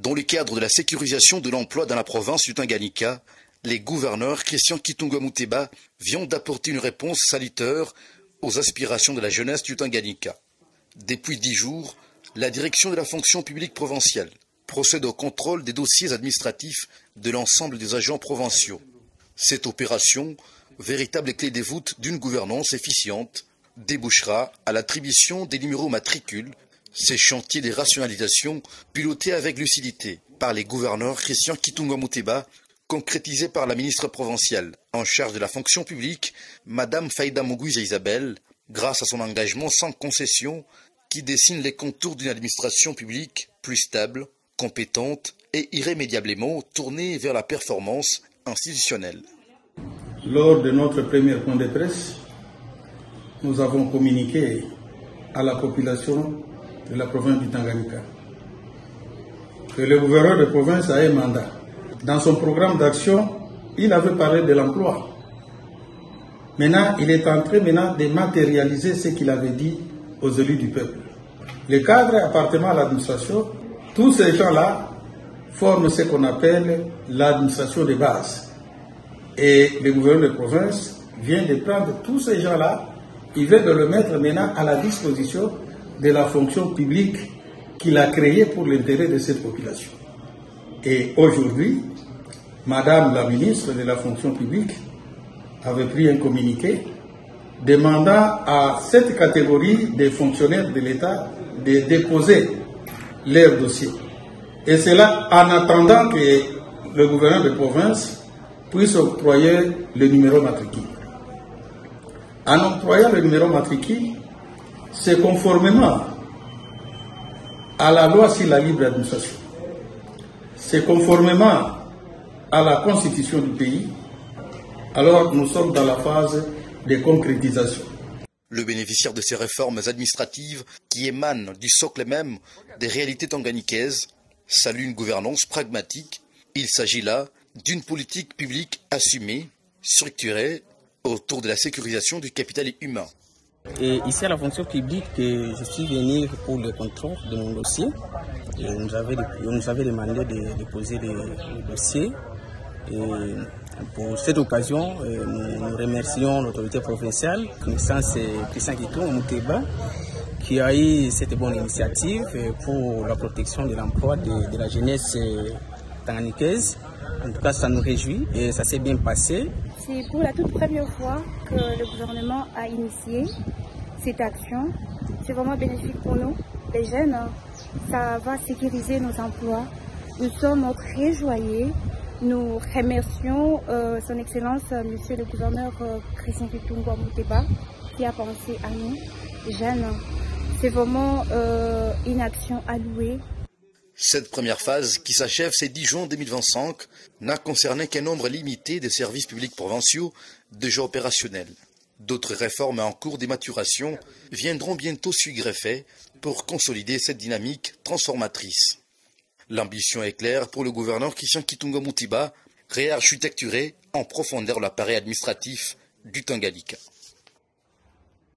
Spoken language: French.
Dans le cadre de la sécurisation de l'emploi dans la province du Tanganyika, les gouverneurs Christian Kitungwa Muteba viennent d'apporter une réponse salutaire aux aspirations de la jeunesse du Tanganyika. Depuis 10 jours, la direction de la fonction publique provinciale procède au contrôle des dossiers administratifs de l'ensemble des agents provinciaux. Cette opération, véritable clé de voûte d'une gouvernance efficiente, débouchera à l'attribution des numéros matricules, ces chantiers de rationalisation pilotés avec lucidité par les gouverneurs Christian Kitungwa Muteba, concrétisés par la ministre provinciale en charge de la fonction publique, Madame Faïda Muguiza Isabelle, grâce à son engagement sans concession qui dessine les contours d'une administration publique plus stable, compétente et irrémédiablement tournée vers la performance institutionnelle. Lors de notre premier point de presse, nous avons communiqué à la population de la province du Tanganyika que le gouverneur de province a un mandat. Dans son programme d'action, il avait parlé de l'emploi. Maintenant, il est en train de matérialiser ce qu'il avait dit aux élus du peuple. Les cadres appartenant à l'administration, tous ces gens-là forment ce qu'on appelle l'administration de base. Et le gouverneur de province vient de prendre tous ces gens-là, il vient de le mettre maintenant à la disposition de la fonction publique qu'il a créée pour l'intérêt de cette population. Et aujourd'hui, Madame la ministre de la fonction publique avait pris un communiqué demandant à cette catégorie de fonctionnaires de l'État de déposer leur dossier. Et cela en attendant que le gouverneur de province puisse octroyer le numéro matricule. En octroyant le numéro matricule, c'est conformément à la loi sur la libre administration. C'est conformément à la constitution du pays. Alors nous sommes dans la phase de concrétisation. Le bénéficiaire de ces réformes administratives qui émanent du socle même des réalités tanganyikaises salue une gouvernance pragmatique. Il s'agit là d'une politique publique assumée, structurée autour de la sécurisation du capital humain. Et ici à la fonction publique, je suis venu pour le contrôle de mon dossier. Et on nous avait demandé de déposer le dossier. Et pour cette occasion, nous remercions l'autorité provinciale, connaissance Christian Kitungwa Muteba, qui a eu cette bonne initiative pour la protection de l'emploi de la jeunesse tanganyikaise. En tout cas, ça nous réjouit et ça s'est bien passé. C'est pour la toute première fois que le gouvernement a initié cette action. C'est vraiment bénéfique pour nous, les jeunes. Ça va sécuriser nos emplois. Nous sommes très joyeux. Nous remercions son Excellence, Monsieur le gouverneur Christian Kitungwa Muteba, qui a pensé à nous, jeunes. C'est vraiment une action à louer. Cette première phase, qui s'achève ce 10 juin 2025, n'a concerné qu'un nombre limité de services publics provinciaux déjà opérationnels. D'autres réformes en cours de maturation viendront bientôt s'y greffer pour consolider cette dynamique transformatrice. L'ambition est claire pour le gouverneur Christian Kitungwa Muteba, réarchitecturer en profondeur l'appareil administratif du Tanganyika.